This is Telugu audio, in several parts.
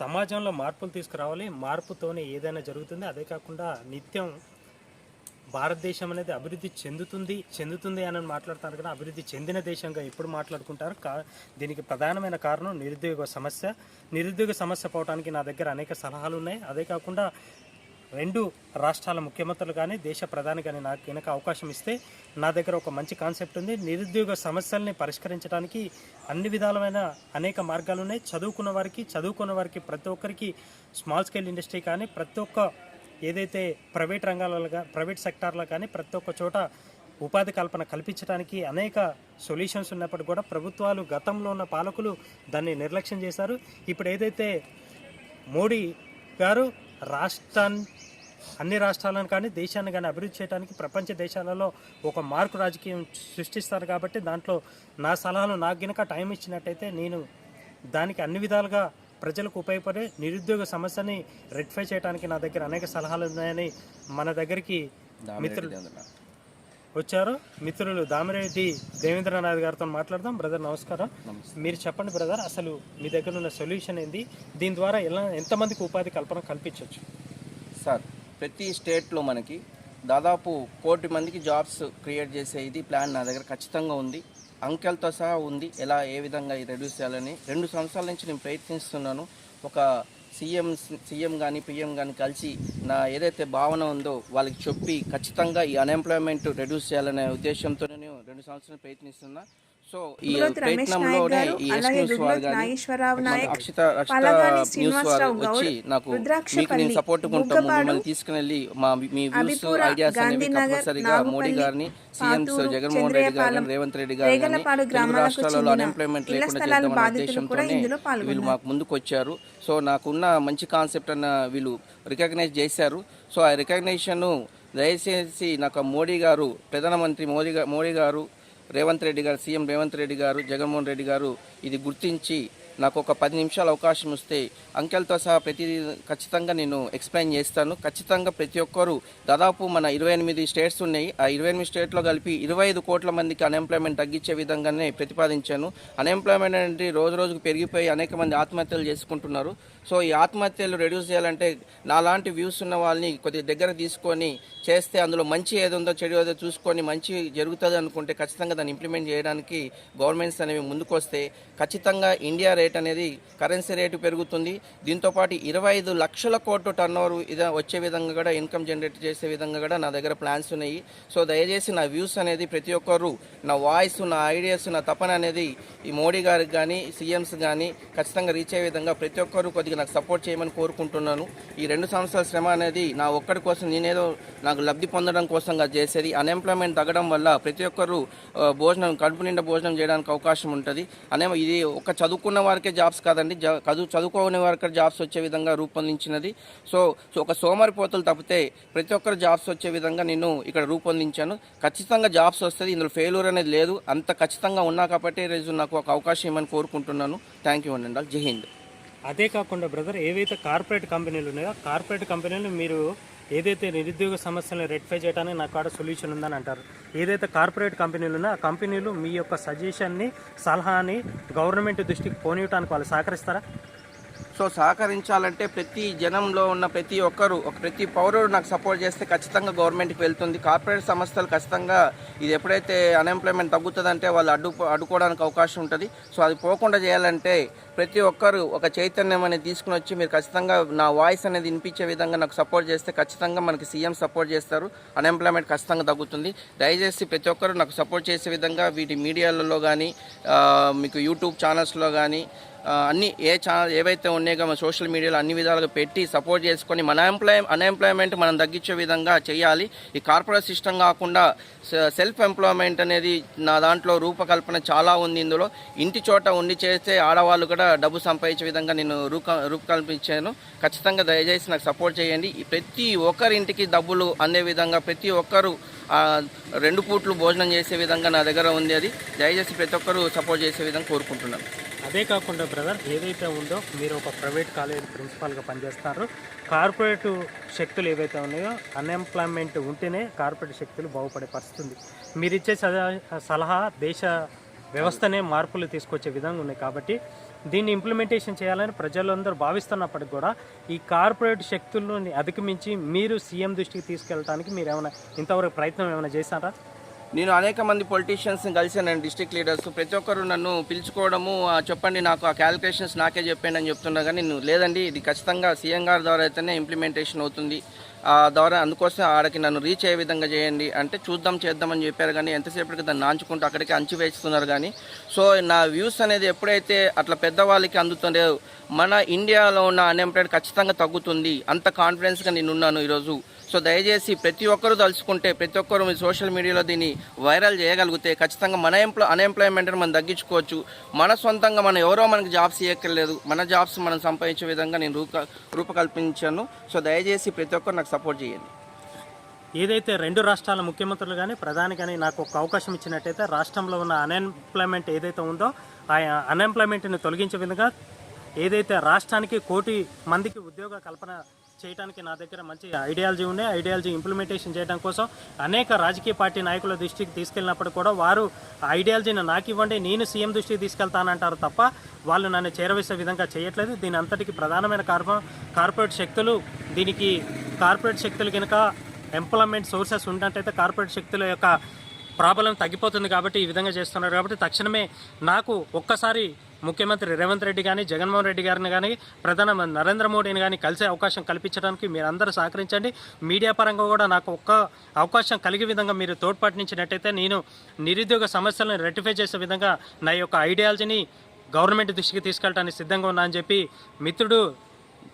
సమాజంలో మార్పులు తీసుకురావాలి. మార్పుతోనే ఏదైనా జరుగుతుంది. అదే కాకుండా నిత్యం భారతదేశం అనేది అభివృద్ధి చెందుతుంది అని మాట్లాడుతారు కదా, అభివృద్ధి చెందిన దేశంగా ఎప్పుడు మాట్లాడుకుంటారు. దీనికి ప్రధానమైన కారణం నిరుద్యోగ సమస్య పోవడానికి నా దగ్గర అనేక సలహాలు ఉన్నాయి. అదే కాకుండా రెండు రాష్ట్రాల ముఖ్యమంత్రులు కానీ దేశ ప్రధాని కానీ నాకు కనుక అవకాశం ఇస్తే నా దగ్గర ఒక మంచి కాన్సెప్ట్ ఉంది. నిరుద్యోగ సమస్యల్ని పరిష్కరించడానికి అన్ని విధాలమైన అనేక మార్గాలు ఉన్నాయి. చదువుకున్న వారికి ప్రతి ఒక్కరికి స్మాల్ స్కేల్ ఇండస్ట్రీ కానీ ప్రతి ఒక్క ఏదైతే ప్రైవేట్ సెక్టార్లో కానీ ప్రతి ఒక్క చోట ఉపాధి కల్పన కల్పించడానికి అనేక సొల్యూషన్స్ ఉన్నప్పటికీ కూడా ప్రభుత్వాలు గతంలో ఉన్న పాలకులు దాన్ని నిర్లక్ష్యం చేశారు. ఇప్పుడు ఏదైతే మోడీ గారు అన్ని రాష్ట్రాలను కానీ దేశాన్ని కానీ అభివృద్ధి చేయడానికి ప్రపంచ దేశాలలో ఒక మార్కు రాజకీయం సృష్టిస్తారు. కాబట్టి దాంట్లో నా సలహాలు నాకు గినక టైం ఇచ్చినట్టయితే నేను దానికి అన్ని విధాలుగా ప్రజలకు ఉపయోగపడే నిరుద్యోగ సమస్యని రెక్టిఫై చేయడానికి నా దగ్గర అనేక సలహాలు ఉన్నాయని మన దగ్గరికి మిత్రులు దామిరెడ్డి దేవేంద్రనాథ్ గారితో మాట్లాడదాం. బ్రదర్ నమస్కారం. మీరు చెప్పండి బ్రదర్, అసలు మీ దగ్గర ఉన్న సొల్యూషన్ ఏంది? దీని ద్వారా ఎంతమందికి ఉపాధి కల్పన కల్పించవచ్చు? సార్, ప్రతి స్టేట్లో మనకి దాదాపు 1 కోటి మందికి జాబ్స్ క్రియేట్ చేసే ఇది ప్లాన్ నా దగ్గర ఖచ్చితంగా ఉంది. అంకెలతో సహా ఉంది. ఏ విధంగా రెడ్యూస్ చేయాలని 2 సంవత్సరాల నుంచి నేను ప్రయత్నిస్తున్నాను. ఒక సీఎం కానీ పిఎం కానీ కలిసి నా ఏదైతే భావన ఉందో వాళ్ళకి చెప్పి ఖచ్చితంగా ఈ అన్ఎంప్లాయ్మెంట్ రెడ్యూస్ చేయాలనే ఉద్దేశంతో నేను 2 సంవత్సరాలు ప్రయత్నిస్తున్నా. సో ఈ ప్రయత్నంలోనే ఈ ఎస్ న్యూస్ వారు కానీ అక్షిత న్యూస్ వారు వచ్చి నాకు మీకు నేను సపోర్ట్ ఉంటాము, మిమ్మల్ని తీసుకుని మీ వ్యూస్ ఐడియాస్ అనేవి కంపల్సరీగా మోడీ గారిని, సీఎంస్ జగన్మోహన్ రెడ్డి గారు కానీ రేవంత్ రెడ్డి గారు కానీ తెలుగు రాష్ట్రాలలో అన్ఎంప్లాయ్మెంట్ లేకుండా చేద్దామనే ఉద్దేశంతోనే వీళ్ళు మాకు ముందుకు వచ్చారు. సో నాకున్న మంచి కాన్సెప్ట్ అన్న వీళ్ళు రికగ్నైజ్ చేశారు. సో ఆ రికగ్నైజేషన్ దయచేసి నాకు మోడీ గారు, ప్రధానమంత్రి మోడీ గారు, రేవంత్ రెడ్డి గారు, సీఎం రేవంత్ రెడ్డి గారు, జగన్మోహన్ రెడ్డి గారు ఇది గుర్తించి నాకు ఒక 10 నిమిషాలు అవకాశం ఇస్తే అంకెలతో సహా ప్రతిదీ ఖచ్చితంగా నేను ఎక్స్ప్లెయిన్ చేస్తాను. ఖచ్చితంగా ప్రతి ఒక్కరు దాదాపు మన 28 స్టేట్స్ ఉన్నాయి. ఆ 28 స్టేట్లో కలిపి 25 కోట్ల మందికి అన్ఎంప్లాయ్మెంట్ తగ్గించే విధంగానే ప్రతిపాదించాను. అన్ఎంప్లాయ్మెంట్ అనేది రోజుకు పెరిగిపోయి అనేక మంది ఆత్మహత్యలు చేసుకుంటున్నారు. సో ఈ ఆత్మహత్యలు రెడ్యూస్ చేయాలంటే నాలాంటి వ్యూస్ ఉన్న వాళ్ళని కొద్దిగా దగ్గర తీసుకొని చేస్తే అందులో మంచి ఏదో ఉందో చెడు ఏదో చూసుకొని మంచి జరుగుతుంది అనుకుంటే ఖచ్చితంగా దాన్ని ఇంప్లిమెంట్ చేయడానికి గవర్నమెంట్స్ అనేవి ముందుకు వస్తే ఖచ్చితంగా ఇండియా రేట్ అనేది కరెన్సీ రేటు పెరుగుతుంది. దీంతోపాటు 25 లక్షల కోట్ల టర్నోవర్ వచ్చే విధంగా కూడా ఇన్కమ్ జనరేట్ చేసే విధంగా కూడా నా దగ్గర ప్లాన్స్ ఉన్నాయి. సో దయచేసి నా వ్యూస్ అనేది ప్రతి ఒక్కరు, నా వాయిస్, నా ఐడియాస్, నా తపన అనేది ఈ మోడీ గారికి కానీ సీఎంస్ కానీ ఖచ్చితంగా రీచ్ అయ్యే విధంగా ప్రతి ఒక్కరు కొద్దిగా నాకు సపోర్ట్ చేయమని కోరుకుంటున్నాను. ఈ 2 సంవత్సరాల శ్రమ అనేది నా ఒక్కడి కోసం, నేనేదో నాకు లబ్ధి పొందడం కోసంగా చేసేది. అన్ఎంప్లాయ్మెంట్ తగ్గడం వల్ల ప్రతి ఒక్కరు కడుపు నిండా భోజనం చేయడానికి అవకాశం ఉంటుంది. ఇది ఒక చదువుకున్న వారికే జాబ్స్ కాదండి, చదువుకోని వారికి జాబ్స్ వచ్చే విధంగా రూపొందించినది. సో ఒక సోమరిపోతలు తప్పితే ప్రతి ఒక్కరు జాబ్స్ వచ్చే విధంగా నేను ఇక్కడ రూపొందించాను. ఖచ్చితంగా జాబ్స్ వస్తుంది, ఇందులో ఫెయిల్యూర్ అనేది లేదు. అంత ఖచ్చితంగా ఉన్నా కాబట్టి ఈరోజు నాకు ఒక అవకాశం ఇవ్వమని కోరుకుంటున్నాను. థ్యాంక్ యూ అండి. జై హింద్. అదే కాకుండా బ్రదర్, ఏవైతే కార్పొరేట్ కంపెనీలు ఉన్నాయో కార్పొరేట్ కంపెనీలు మీరు ఏదైతే నిరుద్యోగ సమస్యలను రెక్టిఫై చేయడానికి నాకు కాడ సొల్యూషన్ ఉందని అంటారు. ఏదైతే కార్పొరేట్ కంపెనీలు ఉన్నాయో ఆ కంపెనీలు మీ యొక్క సజెషన్ని, సలహాని గవర్నమెంట్ దృష్టికి పోనీయడానికి వాళ్ళు సహకరిస్తారా? సో సహకరించాలంటే ప్రతి జనంలో ఉన్న ప్రతి పౌరుడు నాకు సపోర్ట్ చేస్తే ఖచ్చితంగా గవర్నమెంట్కి వెళ్తుంది. కార్పొరేట్ సంస్థలు ఖచ్చితంగా ఇది ఎప్పుడైతే అన్ఎంప్లాయ్మెంట్ తగ్గుతుందంటే వాళ్ళు అడ్డుకోవడానికి అవకాశం ఉంటుంది. సో అది పోకుండా చేయాలంటే ప్రతి ఒక్కరు ఒక చైతన్యం అనేది తీసుకుని వచ్చి మీరు ఖచ్చితంగా నా వాయిస్ అనేది వినిపించే విధంగా నాకు సపోర్ట్ చేస్తే ఖచ్చితంగా మనకి సీఎం సపోర్ట్ చేస్తారు. అన్ఎంప్లాయ్మెంట్ ఖచ్చితంగా తగ్గుతుంది. దయచేసి ప్రతి ఒక్కరు నాకు సపోర్ట్ చేసే విధంగా వీటి మీడియాలలో కానీ మీకు యూట్యూబ్ ఛానల్స్లో కానీ అన్ని ఏవైతే ఉన్నాయో మన సోషల్ మీడియాలో అన్ని విధాలుగా పెట్టి సపోర్ట్ చేసుకొని మన అన్ఎంప్లాయ్మెంట్ మనం తగ్గించే విధంగా చేయాలి. ఈ కార్పొరేట్ సిస్టమ్ కాకుండా సెల్ఫ్ ఎంప్లాయ్మెంట్ అనేది నా దాంట్లో రూపకల్పన చాలా ఉంది. ఇందులో ఇంటి చోట ఉండి చేస్తే ఆడవాళ్ళు కూడా డబ్బు సంపాదించే విధంగా నేను రూపకల్పించాను. ఖచ్చితంగా దయచేసి నాకు సపోర్ట్ చేయండి. ప్రతి ఒక్కరింటికి డబ్బులు అందే విధంగా ప్రతి ఒక్కరు 2 పూట్లు భోజనం చేసే విధంగా నా దగ్గర ఉంది. అది దయచేసి ప్రతి ఒక్కరు సపోర్ట్ చేసే విధంగా కోరుకుంటున్నాను. అదే కాకుండా బ్రదర్, ఏదైతే ఉందో మీరు ఒక ప్రైవేట్ కాలేజ్ ప్రిన్సిపాల్గా పనిచేస్తారు. కార్పొరేట్ శక్తులు ఏవైతే ఉన్నాయో అన్ఎంప్లాయ్మెంట్ ఉంటేనే కార్పొరేట్ శక్తులు బాగుపడే పరిస్థితి ఉంది. మీరు ఇచ్చే సలహా దేశ వ్యవస్థనే మార్పులు తీసుకొచ్చే విధంగా ఉన్నాయి. కాబట్టి దీన్ని ఇంప్లిమెంటేషన్ చేయాలని ప్రజలందరూ భావిస్తున్నప్పటికి కూడా ఈ కార్పొరేట్ శక్తులను అధిగమించి మీరు సీఎం దృష్టికి తీసుకెళ్ళడానికి మీరు ఏమైనా ఇంతవరకు ప్రయత్నం ఏమైనా చేశారా? నేను అనేక మంది పొలిటీషియన్స్ని కలిసానండి, డిస్ట్రిక్ట్ లీడర్స్. ప్రతి ఒక్కరు నన్ను పిలుచుకోవడము, చెప్పండి నాకు ఆ క్యాలిక్యులేషన్స్ నాకే చెప్పండి అని చెప్తున్నా. కానీ నేను లేదండి, ఇది ఖచ్చితంగా సీఎం గారి ద్వారా అయితేనే ఇంప్లిమెంటేషన్ అవుతుంది, ద్వారా అందుకోసం ఆడకి నన్ను రీచ్ అయ్యే విధంగా చేయండి అంటే చేద్దామని చెప్పారు. కానీ ఎంతసేపటికి దాన్ని నాంచుకుంటూ అక్కడికి అంచివేస్తున్నారు. కానీ సో నా వ్యూస్ అనేది ఎప్పుడైతే అట్లా పెద్దవాళ్ళకి అందుతుందో మన ఇండియాలో ఉన్న అన్ఎంప్లాయ్డ్ ఖచ్చితంగా తగ్గుతుంది, అంత కాన్ఫిడెన్స్గా నేనున్నాను ఈరోజు. సో దయచేసి ప్రతి ఒక్కరూ తలుచుకుంటే, ప్రతి ఒక్కరు మీ సోషల్ మీడియాలో దీన్ని వైరల్ చేయగలిగితే ఖచ్చితంగా మన అన్ఎంప్లాయ్మెంట్ని మనం తగ్గించుకోవచ్చు. మన సొంతంగా మనం ఎవరో మనకి జాబ్స్ ఇవ్వక్కర్లేదు, మన జాబ్స్ మనం సంపాదించే విధంగా నేను రూపకల్పించాను. సో దయచేసి ప్రతి ఒక్కరు నాకు సపోర్ట్ చేయండి. ఏదైతే 2 రాష్ట్రాల ముఖ్యమంత్రులు కానీ ప్రధాని కానీ నాకు ఒక అవకాశం ఇచ్చినట్టయితే రాష్ట్రంలో ఉన్న అన్ఎంప్లాయ్మెంట్ ఏదైతే ఉందో ఆ అన్ఎంప్లాయ్మెంట్ని తొలగించే విధంగా ఏదైతే రాష్ట్రానికి 1 కోటి మందికి ఉద్యోగ కల్పన చేయడానికి నా దగ్గర మంచి ఐడియాలజీ ఉన్నాయి. ఐడియాలజీ ఇంప్లిమెంటేషన్ చేయడం కోసం అనేక రాజకీయ పార్టీ నాయకుల దృష్టికి తీసుకెళ్ళినప్పుడు కూడా వారు ఐడియాలజీని నాకు ఇవ్వండి, నేను సీఎం దృష్టికి తీసుకెళ్తానంటారు తప్ప వాళ్ళు నన్ను చేరవేసే విధంగా చేయట్లేదు. దీని అంతటికి ప్రధానమైన కార్పొరేట్ శక్తులు. దీనికి కార్పొరేట్ శక్తులు కనుక ఎంప్లాయ్మెంట్ సోర్సెస్ ఉన్నట్టయితే కార్పొరేట్ శక్తుల యొక్క ప్రాబ్లం తగ్గిపోతుంది. కాబట్టి ఈ విధంగా చేస్తున్నారు. కాబట్టి తక్షణమే నాకు ఒక్కసారి ముఖ్యమంత్రి రేవంత్ రెడ్డి కానీ, జగన్మోహన్ రెడ్డి గారిని కానీ, ప్రధానమంత్రి నరేంద్ర మోడీని కానీ కలిసే అవకాశం కల్పించడానికి మీరందరూ సహకరించండి. మీడియా పరంగా కూడా నాకు ఒక్క అవకాశం కలిగే విధంగా మీరు తోడ్పట్టించినట్టయితే నేను నిరుద్యోగ సమస్యలను రెక్టిఫై చేసే విధంగా నా యొక్క ఐడియాలజీని గవర్నమెంట్ దృష్టికి తీసుకెళ్ళడానికి సిద్ధంగా ఉన్నా అని చెప్పి మిత్రుడు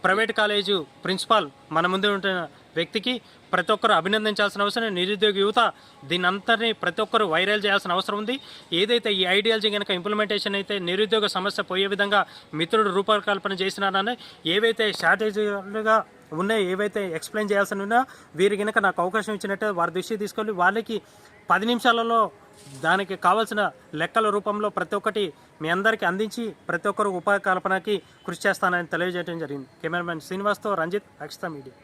ప్రైవేట్ కాలేజు ప్రిన్సిపాల్ మన ముందు ఉంటున్న వ్యక్తికి ప్రతి ఒక్కరు అభినందించాల్సిన అవసరం. నిరుద్యోగ యువత దీని అంతటినీ ప్రతి ఒక్కరు వైరల్ చేయాల్సిన అవసరం ఉంది. ఏదైతే ఈ ఐడియాలజీ కనుక ఇంప్లిమెంటేషన్ అయితే నిరుద్యోగ సమస్య పోయే విధంగా మిత్రుడు రూపకల్పన చేసినారని ఏవైతే స్ట్రాటజీలుగా ఉన్నాయో, ఏవైతే ఎక్స్ప్లెయిన్ చేయాల్సిన ఉన్నా వీరి కనుక నాకు అవకాశం ఇచ్చినట్టే వారి దృష్టికి తీసుకొని వాళ్ళకి 10 నిమిషాలలో దానికి కావాల్సిన లెక్కల రూపంలో ప్రతి ఒక్కటి మీ అందరికీ అందించి ప్రతి ఒక్కరు ఉపాధి కల్పనకి కృషి చేస్తానని తెలియజేయడం జరిగింది. కెమెరామెన్ శ్రీనివాస్తో రంజిత్, అక్షిత మీడియా.